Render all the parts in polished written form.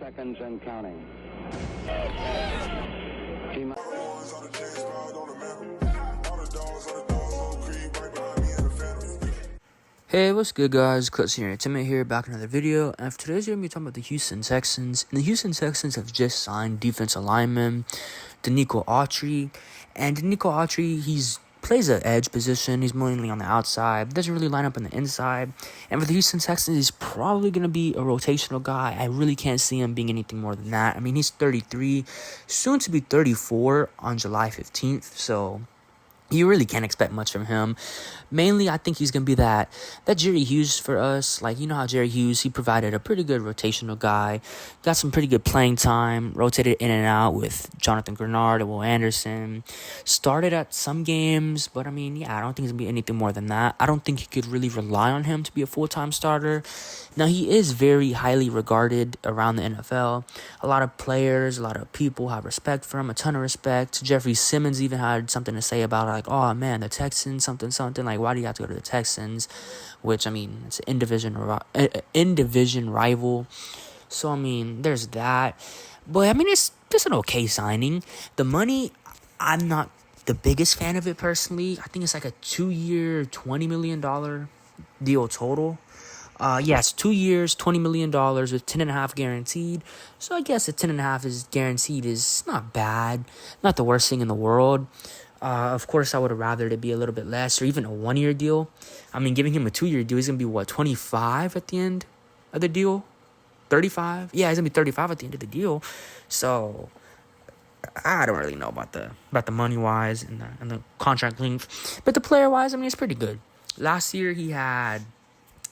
seconds and counting. Team. Hey, what's good, guys? Clutch here, Timmy here, back in another video. And for today's video, we're going to be talking about the Houston Texans. And the Houston Texans have just signed defensive lineman Denico Autry. And Denico Autry, he plays an edge position. He's mainly on the outside, doesn't really line up on the inside. And for the Houston Texans, he's probably going to be a rotational guy. I really can't see him being anything more than that. I mean, he's 33, soon to be 34 on July 15th. So you really can't expect much from him. Mainly, I think he's going to be that Jerry Hughes for us. Like, you know how Jerry Hughes, he provided a pretty good rotational guy. Got some pretty good playing time. Rotated in and out with Jonathan Grenard and Will Anderson. Started at some games, but I mean, yeah, I don't think it's going to be anything more than that. I don't think you could really rely on him to be a full-time starter. Now, he is very highly regarded around the NFL. A lot of players, a lot of people have respect for him, a ton of respect. Jeffrey Simmons even had something to say about it, like, oh man, the Texans, something, like, why do you have to go to the Texans? Which, I mean, it's an in-division rival. So, I mean, there's that. But, I mean, it's just an okay signing. The money, I'm not the biggest fan of it personally. I think it's like a 2-year, $20 million deal total. It's 2 years, $20 million with 10.5 guaranteed. So I guess the 10.5 is guaranteed is not bad, not the worst thing in the world. Of course, I would have rather it be a little bit less, or even a 1-year deal. I mean, giving him a 2-year deal, he's gonna be 25 at the end of the deal, 35. Yeah, he's gonna be 35 at the end of the deal. So I don't really know about the money wise and the contract length, but the player wise, I mean, it's pretty good. Last year he had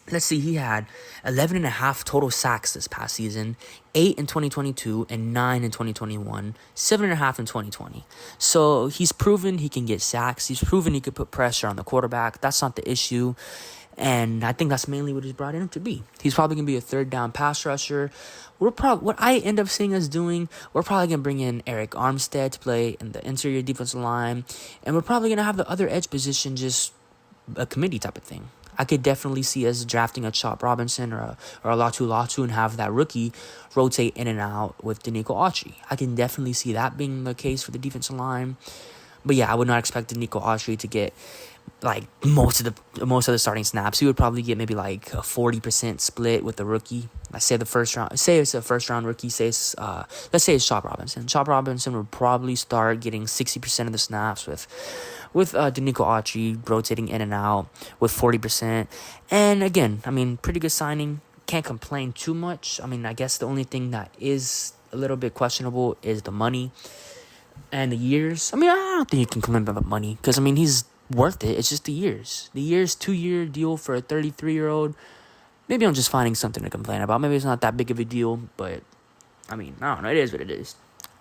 11.5 total sacks this past season, 8 in 2022 and 9 in 2021, 7.5 in 2020. So he's proven he can get sacks. He's proven he could put pressure on the quarterback. That's not the issue. And I think that's mainly what he's brought in to be. He's probably going to be a third down pass rusher. What I end up seeing us doing, we're probably going to bring in Eric Armstead to play in the interior defensive line. And we're probably going to have the other edge position just a committee type of thing. I could definitely see us drafting a Chop Robinson or a Latu and have that rookie rotate in and out with Denico Autry. I can definitely see that being the case for the defensive line. But yeah, I would not expect Denico Autry to get like most of the starting snaps. He would probably get maybe like a 40% split with the rookie. Let's say it's a first round rookie. Let's say it's Chop Robinson. Chop Robinson would probably start getting 60% of the snaps with Denico Autry rotating in and out with 40%. And again, I mean, pretty good signing. Can't complain too much. I mean, I guess the only thing that is a little bit questionable is the money and the years. I mean, I don't think you can complain about the money because, I mean, he's worth it. It's just the years. The years, 2-year deal for a 33-year-old. Maybe I'm just finding something to complain about. Maybe it's not that big of a deal, but I mean, I don't know. It is what it is.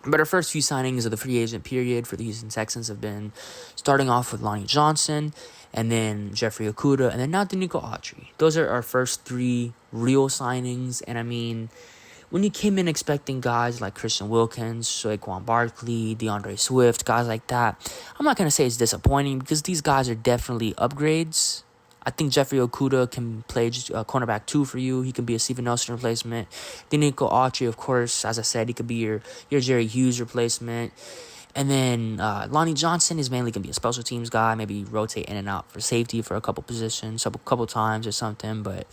But our first few signings of the free agent period for the Houston Texans have been starting off with Lonnie Johnson, and then Jeffrey Okudah, and then now Denico Autry. Those are our first 3 real signings. And I mean, when you came in expecting guys like Christian Wilkins, Juan Barkley, DeAndre Swift, guys like that, I'm not going to say it's disappointing because these guys are definitely upgrades. I think Jeffrey Okudah can play cornerback 2 for you. He can be a Steven Nelson replacement. Denico Autry, of course, as I said, he could be your Jerry Hughes replacement. And then Lonnie Johnson is mainly going to be a special teams guy, maybe rotate in and out for safety for a couple positions, a couple times or something. But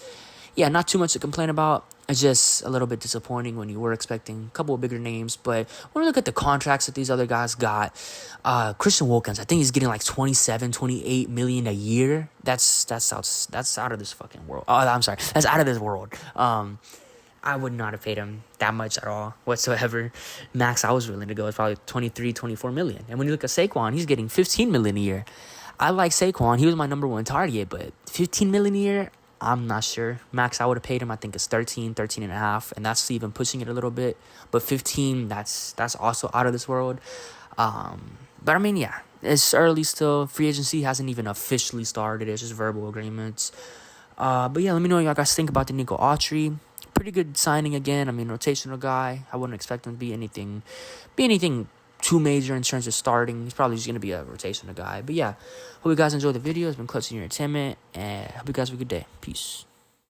yeah, not too much to complain about. It's just a little bit disappointing when you were expecting a couple of bigger names. But when we look at the contracts that these other guys got, Christian Wilkins, I think he's getting like 27, 28 million a year. That's out of this fucking world. Oh, I'm sorry. That's out of this world. I would not have paid him that much at all whatsoever. Max I was willing to go is probably 23, 24 million. And when you look at Saquon, he's getting 15 million a year. I like Saquon. He was my number 1 target, but 15 million a year, I'm not sure. Max I would have paid him, I think it's 13 and a half, and that's even pushing it a little bit. But 15, that's also out of this world. But I mean, yeah, it's early still. Free agency hasn't even officially started. It's just verbal agreements. But yeah, let me know what y'all guys think about Denico Autry. Pretty good signing again. I mean, rotational guy. I wouldn't expect him to be anything too major in terms of starting. He's probably just going to be a rotational guy. But yeah, hope you guys enjoyed the video. It's been Clutch in your entertainment, and hope you guys have a good day. Peace.